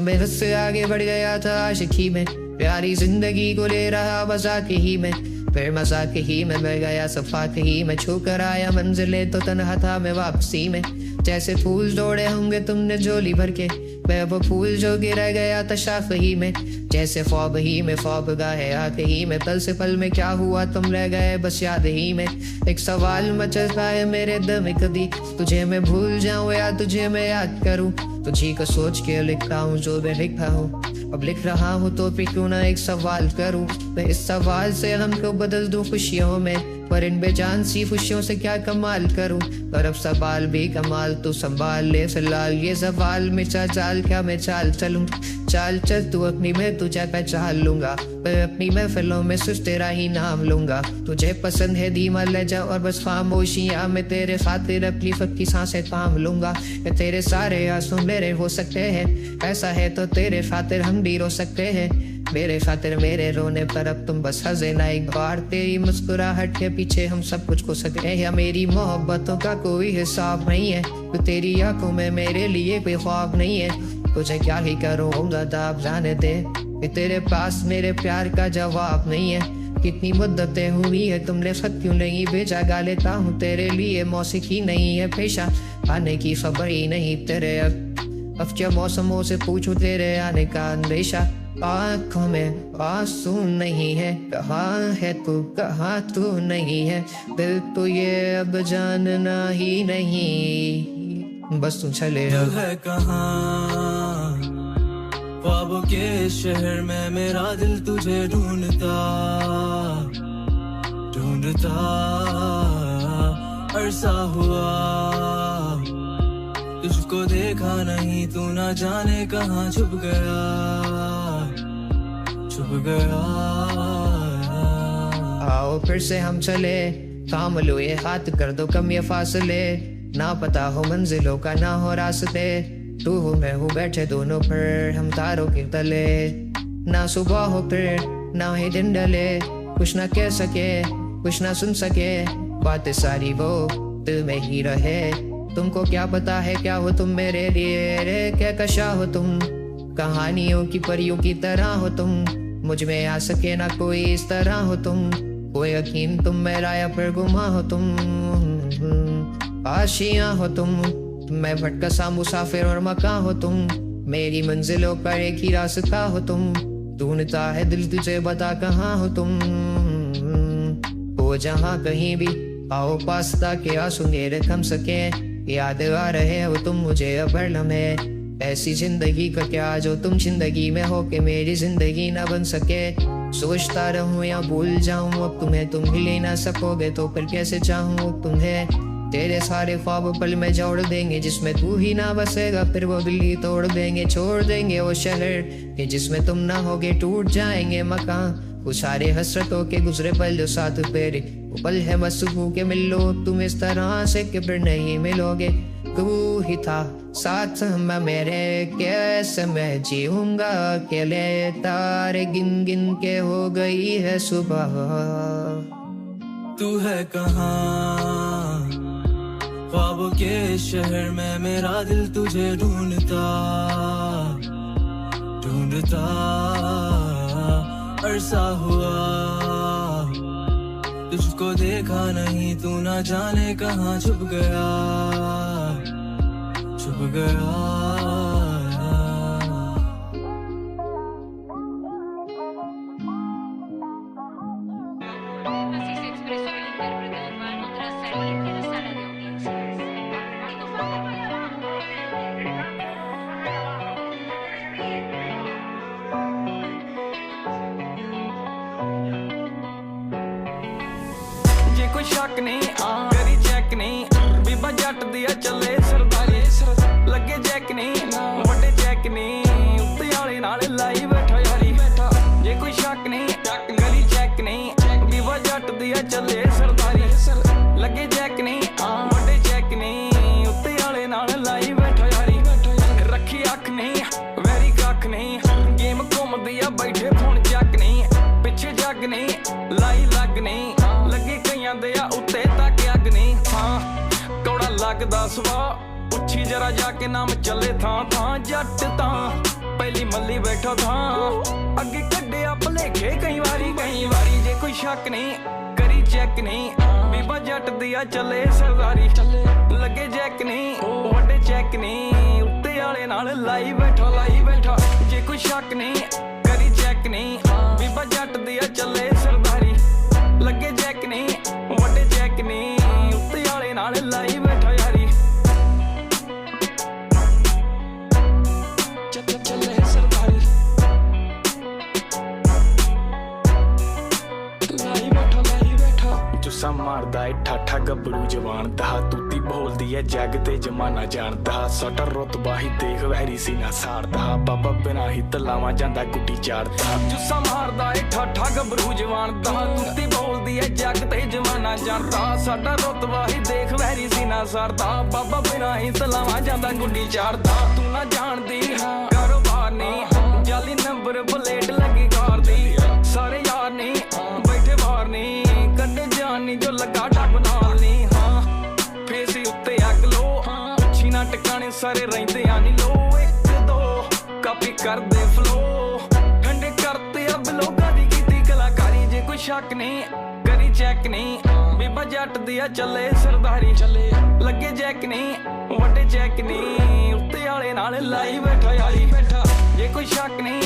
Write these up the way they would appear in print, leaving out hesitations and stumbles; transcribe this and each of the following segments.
मैं उससे आगे बढ़ गया था आशिकी में, प्यारी जिंदगी को ले रहा मजाक ही में, फिर मजाक ही में बढ़ गया सफाक ही में, छू कर आया मंजिले तो तन्हा था मैं वापसी में। जैसे फूल जोड़े होंगे तुमने झोली भर के, मैं वो फूल जो गिर गया था शाख ही में, जैसे ख्वाब ही में ख्वाब गाहे आंख ही में, पल से पल में क्या हुआ तुम रह गए बस याद ही में। एक सवाल मचलता है मेरे दिल में, कभी तुझे मैं भूल जाऊं या तुझे मैं याद करूं, तुझी को सोच के लिखता हूँ जो मैं लिखा हूँ। अब लिख रहा हूँ तो फिर क्यों ना एक सवाल करूं, मैं इस सवाल से हमको बदल दूं खुशियों में, पर इन बेजान सी खुशियों से क्या कमाल करूं। पर अब सवाल भी कमाल तो संभाल ले फिलहाल, ये सवाल में चाल क्या मैं चाल चलूं, चाल चल तू अपनी में तुझे पहचान लूंगा, मैं अपनी महफिलों में सिर्फ तेरा ही नाम लूंगा। तुझे पसंद है धीमा लहजा और बस खामोशियां, मैं तेरे खातिर अपनी फक्की सांसें थाम लूंगा। तेरे सारे आंसू मेरे हो सकते हैं, ऐसा है तो तेरे खातिर हम भी रो सकते हैं, मेरे खातिर मेरे रोने पर अब तुम बस हंसे ना एक बार, तेरी मुस्कुराहट के पीछे हम सब कुछ खो सकते हैं। या मेरी मोहब्बतों का कोई हिसाब नहीं है, तो तेरी आंखों में मेरे लिए कोई ख्वाब नहीं है, तुझे क्या ही करूँगा दाब जाने दे, तेरे पास मेरे प्यार का जवाब नहीं है। कितनी मुद्दतें हुई है तुमने खत क्यों नहीं भेजा, गा लेता हूँ तेरे लिए मौसीकी नहीं है पेशा, आने की खबर ही नहीं तेरे अब क्या मौसमों से पूछूं तेरे आने का अंदेशा। आँखों में आंसू नहीं है, कहाँ है तू कहाँ तू नहीं है, दिल तो ये अब जानना ही नहीं, बस तू चले अब है कहाँ ख्वाबों के शहर में, मेरा दिल तुझे ढूंढता ढूंढता अरसा हुआ, तुझको देखा नहीं तू ना जाने कहाँ छुप गया छुप गया। आओ फिर से हम चले, थाम लो ये हाथ कर दो कम ये फासले, ना पता हो मंजिलों का ना हो रास्ते, तू हो मैं हूँ बैठे दोनों पर हम तारों के तले, ना सुबह हो फिर ना ही दिन डले, कुछ ना कह सके कुछ ना सुन सके, बातें सारी वो दिल में ही रहे, तुमको क्या पता है क्या हो तुम मेरे लिए रे, क्या कशा हो तुम कहानियों की परियों की तरह हो तुम, मुझ में आ सके ना कोई इस तरह हो तुम, कोई यकीन तुम मेरा या फिर गुमा हो तुम, आशियां हो तुम, मैं भटका सा मुसाफिर और मकान हो तुम, मेरी मंजिलों पर एक ही रास्ता हो तुम, ढूंढता है दिल तुझे बता कहाँ हो तुम, हो जहाँ कहीं भी आओ पास ताकि आंसू मेरे थम सके, याद आ रहे हो तुम मुझे अब हर लम्हे, ऐसी जिंदगी का क्या जो तुम जिंदगी में हो के मेरी जिंदगी ना बन सके, सोचता रहूं या भूल जाऊं अब तुम्हें, तुम ही ले ना सकोगे तो फिर कैसे चाहूं तुम्हें, तेरे सारे ख्वाब पल में जोड़ देंगे जिसमें तू ही ना बसेगा, फिर वो दिल ही तोड़ देंगे छोड़ देंगे वो शहर कि जिसमें तुम ना होगे, टूट जाएंगे मकान वो सारे हसरतों के गुजरे पल जो साथ फेरे, वो पल है बस के मिल लो तुम इस तरह से कि फिर नहीं मिलोगे, तू ही था साथ में मेरे कैसे मैं जीऊंगा अकेले, तारे गिन गिन के हो गई है सुबह, तू है कहाँ ख्वाबों के शहर में, मेरा दिल तुझे ढूंढता ढूंढता अरसा हुआ, तुझको देखा नहीं तू ना जाने कहाँ छुप गया छुप गया। कोई शक नहीं करी चेक नहीं, बीबा जट दिया चले सरदारी, लगे चेक नहीं बड़े चेक नहीं, उत्ते आले नाल लाई बैठा यारी, जे कोई शक नहीं करी चेक नहीं, बीबा जट दिया चले सरदारी, लगे चेक नहीं बड़े चेक नहीं, उत्ते आले नाल लाई बैठा यारी, रखी अख नहीं वैरी कख नहीं, गेम घूम दिया बैठे फोन चक नहीं, पिछे जग नहीं लाई लग नहीं, लगे कईयां दे उत्ते तक अग नहीं, हाँ कौड़ा लगदा सुभा, पुछी जरा जाके नाम चले थां थां, जट तां पहली मल्ली बैठो था अगे कड्डिया भुलेखे कई वारी जे कोई शक नहीं करी चेक नहीं बीबा जट दिया चले सरदारी लगे जैक नहीं वड्डे चेक नहीं उत्ते आले नाल लाई बैठा जे कोई शक नहीं करी चेक नहीं बीबा जट दिया चले सरदारी लगे जैक नहीं वड्डे चेक नहीं उत्ते आले नाल लाई बैठा यारी चले सरदारी लाई बैठा जुस्सा मारदा है ठाठा गबड़ू जवान दा तूती बोलदी है जग ते जमाना जानदा सटा रुतबा ही देख वैरी सीना सारदा बाबा बिना ही तलावा जांदा गुड्डी चाड़दा जुस्सा मारदा है ठाठा गबड़ू जवान दा तूती बोलदी है जग ते जमाना जानदा सटा रुतबा ही देख वैरी सीना सारदा बाबा बिना ही तलावा जांदा गुड्डी चाड़दा तू ना जानदी कारोबार नहीं जाली नंबर प्लेट लगी कार दी सारे यार नहीं बैठे बाहर नहीं कड्डे जानी जो लगा डब नाल नहीं हाँ फेस उत्ते अग लो अच्छी ना टिकाने सारे रहिंदे आनी लो एक दो कापी कर दे फ्लो ठंडे करते अब लोगां दी कीती कलाकारी जे कोई शक नहीं करी चेक नहीं बीबा जट दिया चले सरदारी लगे जैक नहीं वड्डे चेक नहीं उत्ते आले नाल लाई बैठा यारी जे कोई शक नहीं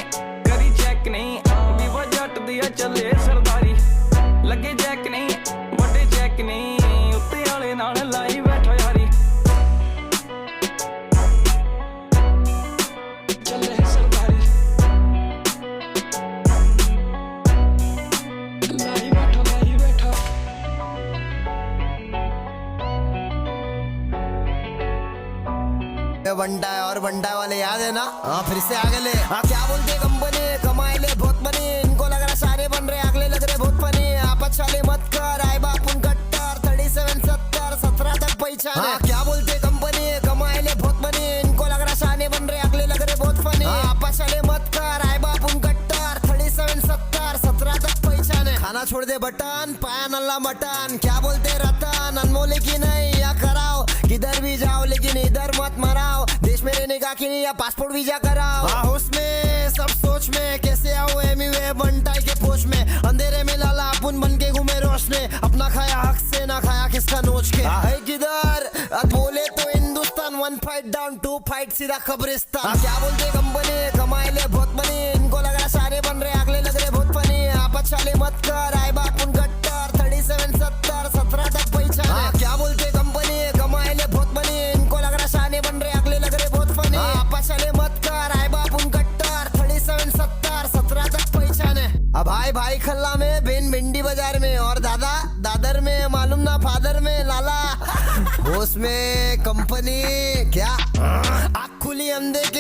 करी चेक नहीं बीबा जट दिया चले सरदारी लगे जैक नहीं वड्डे चेक नहीं उत्ते आले नाल लाई बैठा यारी चले सरदारी लाई बैठा बंटा है और बंटा वाले याद है ना हाँ फिर से आगे ले हाँ क्या बोलते कंपनी कमाए ले बहुत बनी इनको लग रहा सारे बन रहे अगले लग रहे बहुत फनी आपस वाले मत कर आए बापुन कट्टर 37 70 17 तक पहचान हाँ क्या बोलते कंपनी कमाए ले बहुत बनी इनको लग रहा सारे बन रहे अगले लग रहे बहुत फनी आपस वाले मत कर आए बापुन कट्टर 37 70 17 तक पहचान है खाना छोड़ दे बटन पाया नल्ला मटन क्या बोलते रतन अनमोल की नहीं या कराओ किधर भी जाओ लेकिन इधर मत मराओ देश में रहने का कि नहीं या पासपोर्ट वीजा कराओ उसमें सब सोच में कैसे आओ एमीवे बंटाई के पोच में अंधेरे में लाला अपन बन के घूमे रोशने अपना खाया हक से ना खाया किसका नोच के है किधर बोले तो हिंदुस्तान 1 फाइट डाउन 2 फाइट सीधा कब्रिस्तान क्या बोलते कंपनी कमाए ले बहुत बनी इनको लग रहा सारे बन रहे अगले लग रहे बहुत फनी आपस वाले मत कर आए बापुन गट्टर 37 70 17 तक पहचान क्या बोलते कंपनी कमाए ले बहुत बनी इनको लग रहा सारे बन रहे अगले लग रहे बहुत फनी आपस वाले मत कर आए बापुन गट्टर 37 70 17 तक पहचान है अब भाई खल्ला में बेन भिंडी बाजार में और दादर में मालूम ना फादर में लाला होश में कंपनी क्या आँख खुली अंधे के